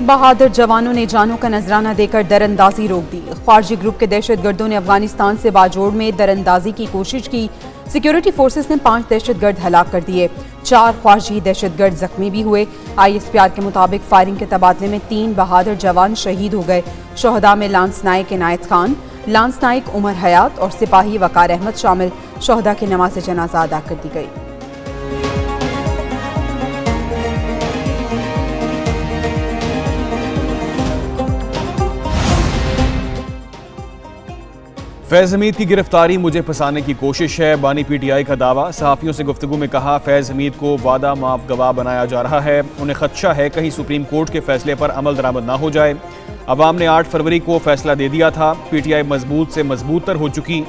बहादुर जवानों ने जानों का नजराना देकर दरअंदाजी रोक दी। खारजी ग्रुप के दहशतगर्दों ने अफगानिस्तान से बाजोड़ में दरअंदाजी की कोशिश की। सिक्योरिटी फोर्सेस ने 5 दहशतगर्द हलाक कर दिए। 4 खारजी दहशतगर्द जख्मी भी हुए। ISPR के मुताबिक फायरिंग के तबादले में 3 बहादुर जवान शहीद हो गए। शोहदा में लांस नाइक इनायत खान, लांस नाइक उमर हयात और सिपाही वकार अहमद शामिल। शोहदा की नमाज जनाजा अदा कर दी गई। फैज हमीद की गिरफ्तारी मुझे फंसाने की कोशिश है, बानी PTI का दावा। सहाफियों से गुफ्तगू में कहा, फैज हमीद को वादा माफ गवाह बनाया जा रहा है। उन्हें खदशा है कहीं सुप्रीम कोर्ट के फैसले पर अमल दरामद ना हो जाए। अवाम ने 8 फरवरी को फैसला दे दिया था। PTI मजबूत से मजबूत तर हो चुकी।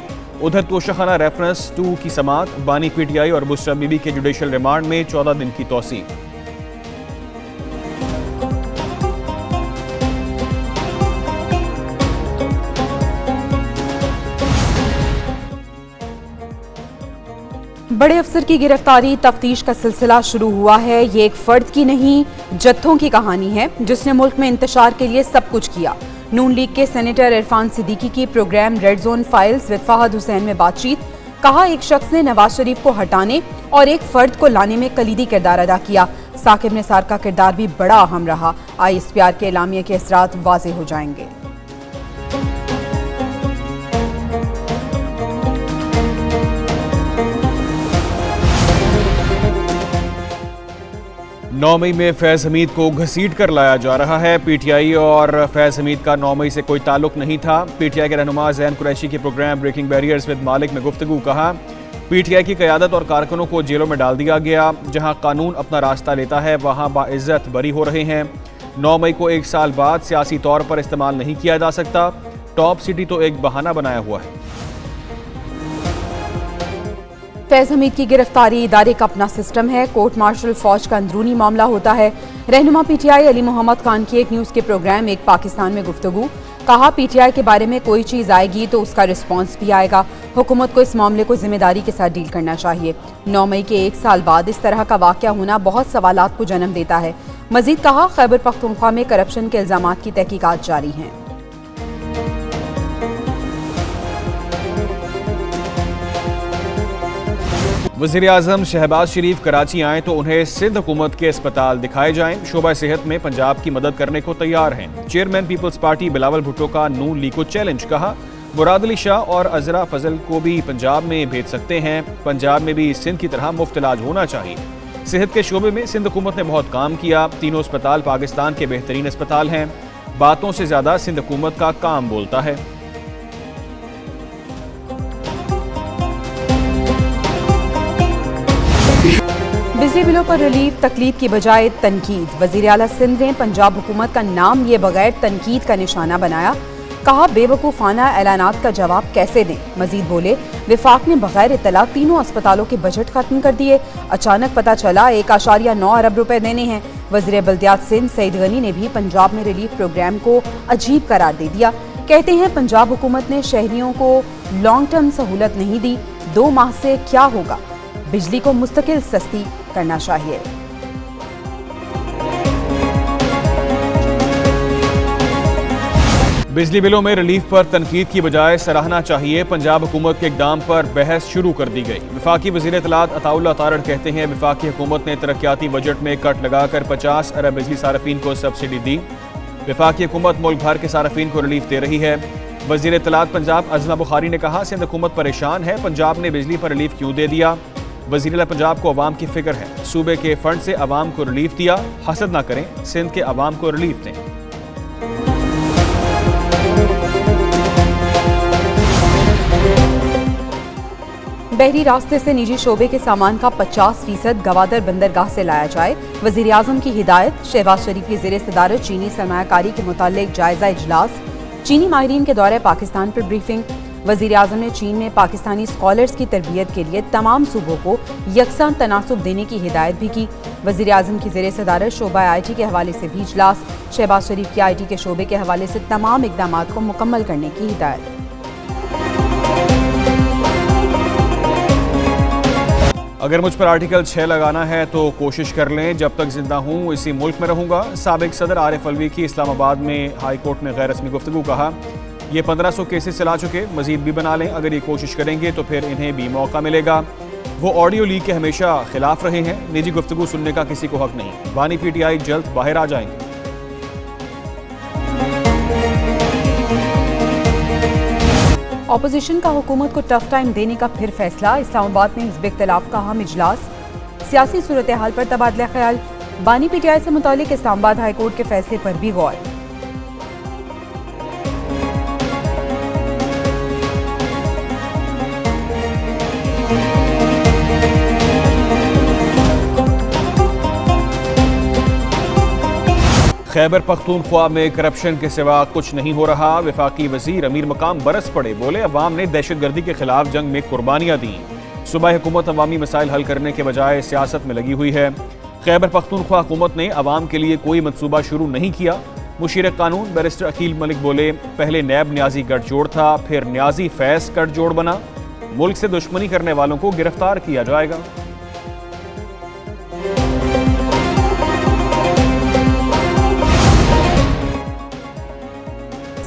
उधर तोशाखाना रेफरेंस 2 की समात, बानी PTI और बुशरा बीबी के जुडिशल रिमांड में 14 दिन की तोसी। बड़े अफसर की गिरफ्तारी, तफ्तीश का सिलसिला शुरू हुआ है। ये एक फर्द की नहीं, जत्थों की कहानी है जिसने मुल्क में इंतशार के लिए सब कुछ किया। नून लीग के सेनेटर इरफान सिद्दीकी की program red zone files with Fahad Hussain में बातचीत। कहा, एक शख्स ने नवाज शरीफ को हटाने और एक फर्द को लाने में कलीदी किरदार अदा किया। साकिब निसार का किरदार भी बड़ा अहम रहा। ISPR के एलामिया के असरात वाज़ेह हो जाएंगे। नौ मई में फैज हमीद को घसीट कर लाया जा रहा है। PTI और फैज हमीद का 9 मई से कोई ताल्लुक नहीं था। PTI के रहनुमा ज़ैन कुरैशी के प्रोग्राम ब्रेकिंग बैरियर्स विद मालिक में गुफ्तगू। कहा, PTI की क़यादत और कारकुनों को जेलों में डाल दिया गया। जहां कानून अपना रास्ता लेता है वहां बाइज्जत बरी हो रहे हैं। 9 मई को 1 साल बाद सियासी तौर पर इस्तेमाल नहीं किया जा सकता। टॉप सिटी तो एक बहाना बनाया हुआ है। फैज हमीद की गिरफ्तारी इदारे का अपना सिस्टम है। कोर्ट मार्शल फौज का अंदरूनी मामला होता है। रहनुमा PTI अली मोहम्मद खान की एक न्यूज़ के प्रोग्राम एक पाकिस्तान में गुफ्तगू। कहा, PTI के बारे में कोई चीज़ आएगी तो उसका रिस्पॉन्स भी आएगा। हुकूमत को इस मामले को जिम्मेदारी के साथ डील करना चाहिए। 9 मई के 1 साल बाद इस तरह का वाक़या होना बहुत सवालात को जन्म देता है। मजीद कहा, खैबर पख्तूनख्वा में करप्शन के इल्ज़ामात की तहकीकात जारी हैं। वज़ीर-ए-आज़म शहबाज शरीफ कराची आएँ तो उन्हें सिंध हुकूमत के अस्पताल दिखाए जाएं। शोबा सेहत में पंजाब की मदद करने को तैयार हैं। Chairman peoples party Bilawal Bhutto का नून लीग को चैलेंज। कहा, मुराद अली शाह और अजरा फजल को भी पंजाब में भेज सकते हैं। पंजाब में भी सिंध की तरह मुफ्त इलाज होना चाहिए। सेहत के शोबे में सिंध हुकूमत ने बहुत काम किया। तीनों अस्पताल पाकिस्तान के बेहतरीन अस्पताल हैं। बातों से ज्यादा सिंध हुकूमत का काम बोलता है। बिजली बिलों पर रिलीफ, तकलीद की बजाय तनकीद। वज़ीर आला सिंध ने पंजाब हुकूमत का नाम लिए बगैर तनकीद का निशाना बनाया। कहा, बेवकूफ़ाना ऐलानात का जवाब कैसे दें। मजीद बोले, विफाक ने बगैर इत्तला तीनों अस्पतालों के बजट खत्म कर दिए। अचानक पता चला 1.9 अरब रुपए देने हैं। वज़ीर बल्दियात सिंध सईद गनी ने भी पंजाब में रिलीफ प्रोग्राम को अजीब करार दे दिया। कहते हैं, पंजाब हुकूमत ने शहरियों को लॉन्ग टर्म सहूलत नहीं दी। 2 माह से क्या होगा, बिजली को मुस्तकिल सस्ती करना चाहिए। बिजली बिलों में रिलीफ पर तनकीद की बजाय सराहना चाहिए। पंजाब हुकूमत के इक़दाम पर बहस शुरू कर दी गई। वफाकी वज़ीर इत्तलात अताउल्लाह तारड़ कहते हैं, वफाकी हुकूमत ने तरक्याती बजट में कट लगाकर 50 अरब बिजली सारफीन को सब्सिडी दी। वफाकी हुकूमत मुल्क भर के सारफीन को रिलीफ दे रही है। वज़ीर इत्तलात पंजाब अज़मा बुखारी ने कहा, सिंध हुकूमत परेशान है, पंजाब ने बिजली पर रिलीफ क्यों दे दिया। वज़ीर पंजाब को अवाम की फिक्र है। सूबे के फंड से अवाम को रिलीफ दिया, हसद ना करें, सिंध के अवाम को रिलीफ दें। बहरी रास्ते से निजी शोबे के सामान का 50% गवादर बंदरगाह से लाया जाए। वज़ीर आज़म की हिदायत। शहबाज शरीफ की ज़ेर सदारत चीनी सरमायाकारी के मुताल्लिक जायजा इजलास। चीनी माहिरीन के दौरे पाकिस्तान पर ब्रीफिंग। वज़ीर आज़म ने चीन में पाकिस्तानी स्कॉलर्स की तरबियत के लिए तमाम सूबों को यकसां तनासुब देने की हिदायत भी की। वज़ीर आज़म की ज़ेर सदारत शोबा IT के हवाले से भी इजलास। शहबाज शरीफ की IT के शोबे के हवाले से तमाम इक़दामात को मुकम्मल करने की हिदायत। अगर मुझ पर आर्टिकल 6 लगाना है तो कोशिश कर लें, जब तक जिंदा हूँ इसी मुल्क में रहूँगा। साबिक सदर आरिफ अलवी की इस्लामाबाद में हाई कोर्ट में गैर रस्मी गुफ्तगू। कहा, ये 1500 केसेस चला चुके, मजीद भी बना लें। अगर ये कोशिश करेंगे तो फिर इन्हें भी मौका मिलेगा। वो ऑडियो लीक के हमेशा खिलाफ रहे हैं। निजी गुफ्तगू सुनने का किसी को हक नहीं। बानी पीटीआई जल्द बाहर आ जाएंगे। ऑपोजिशन का हुकूमत को टफ टाइम देने का फिर फैसला। इस्लामाबाद में हिज़्ब इख्तिलाफ का अहम इजलास। सियासी सूरत हाल पर तबादला ख्याल। बानी पीटीआई से मुतालिक इस्लामाबाद हाई कोर्ट के फैसले पर भी गौर। खैबर पख्तूनख्वा में करप्शन के सिवा कुछ नहीं हो रहा। वफाकी वजीर अमीर मकाम बरस पड़े, बोले अवाम ने दहशतगर्दी के खिलाफ जंग में कुर्बानियां दी। सूबाई हुकूमत अवामी मसाइल हल करने के बजाय सियासत में लगी हुई है। खैबर पख्तूनख्वा हुकूमत ने अवाम के लिए कोई मनसूबा शुरू नहीं किया। मुशीर कानून बैरिस्टर अकील मलिक बोले, पहले नैब न्याजी गठजोड़ था, फिर न्याजी फैज गठजोड़ बना। मुल्क से दुश्मनी करने वालों को गिरफ्तार किया जाएगा।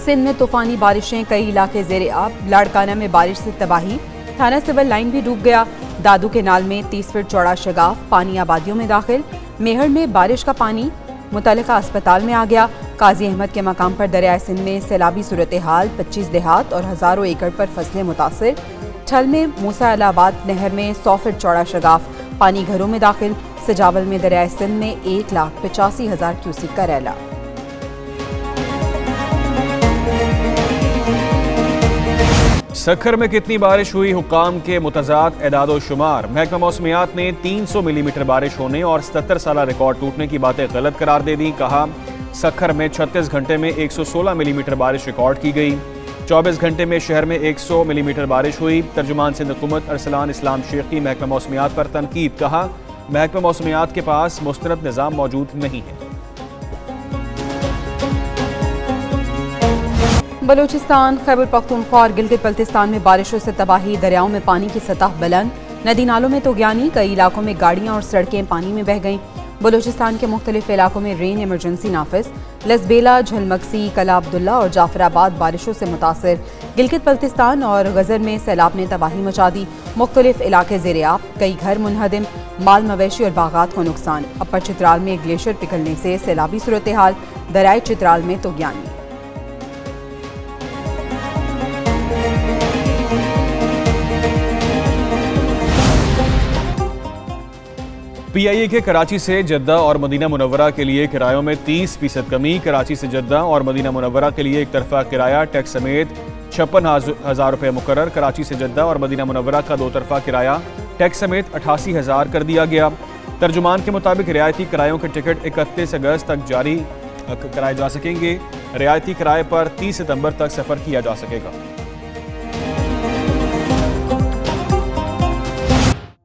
सिंध में तूफानी बारिशें, कई इलाके ज़ेरे आब। लाड़काना में बारिश से तबाही, थाना सिविल लाइन भी डूब गया। दादू केनाल में 30 फीट चौड़ा शगाफ, पानी आबादियों में दाखिल। मेहर में बारिश का पानी मुतल्लिका अस्पताल में आ गया। काजी अहमद के मकाम पर दरियाए सिंध में सैलाबी सूरत हाल, 25 देहात और हज़ारों एकड़ पर फसलें मुतासिर। ठल में मूसा अलाहाबाद नहर में 100 फीट चौड़ा शगाफ, पानी घरों में दाखिल। सजावल में दरियाए सिंध में 1,85,000 क्यूसिक का रैला। सखर में कितनी बारिश हुई, हुक्काम के मुतज़ाद एदादो शुमार। महकमा मौसमियात ने 300 मिलीमीटर बारिश होने और 77 साला रिकॉर्ड टूटने की बातें गलत करार दे दी। कहा, सखर में 36 घंटे में 116 मिलीमीटर बारिश रिकॉर्ड की गई। 24 घंटे में शहर में 100 मिलीमीटर बारिश हुई। तर्जुमान सिंध हुकूमत अरसलान इस्लाम शेख की महकमा मौसमियात पर तनकीद। कहा, महकमा मौसमियात के पास मुस्तनद निज़ाम मौजूद नहीं है। बलूचिस्तान, खैबर पख्तूनख्वा और गिलगित बल्तिस्तान में बारिशों से तबाही। दरियाओं में पानी की सतह बुलंद, नदी नालों में तोगयानी। कई इलाकों में गाड़ियां और सड़कें पानी में बह गईं। बलूचिस्तान के मुख्तलिफ इलाकों में रेन इमरजेंसी नाफिज। लसबेला, झलमक्सी, कला अब्दुल्ला और जाफराबाद बारिशों से मुतासिर। गिलगित बल्तिस्तान और गजर में सैलाब ने तबाही मचा दी। मुख्तलिफ इलाके ज़ेरे आब, कई घर मुनहदिम, माल मवेशी और बागात को नुकसान। अपर चित्राल में ग्लेशियर पिघलने से सैलाबी सूरत हाल। दरियाए चित्राल में तोगयानी। पीआईए के कराची से जद्दा और मदीना मुनव्वरा के लिए किरायों में 30% कमी। कराची से जद्दा और मदीना मुनव्वरा के लिए एक तरफा किराया टैक्स समेत 56,000 रुपये मुकर्रर। कराची से जद्दा और मदीना मुनव्वरा का 2 तरफा किराया टैक्स समेत 88,000 कर दिया गया। तर्जुमान के मुताबिक रियायती किरायों के टिकट 31 अगस्त तक जारी कराए जा सकेंगे। रियायती किराए पर 30 सितंबर तक सफ़र किया जा सकेगा।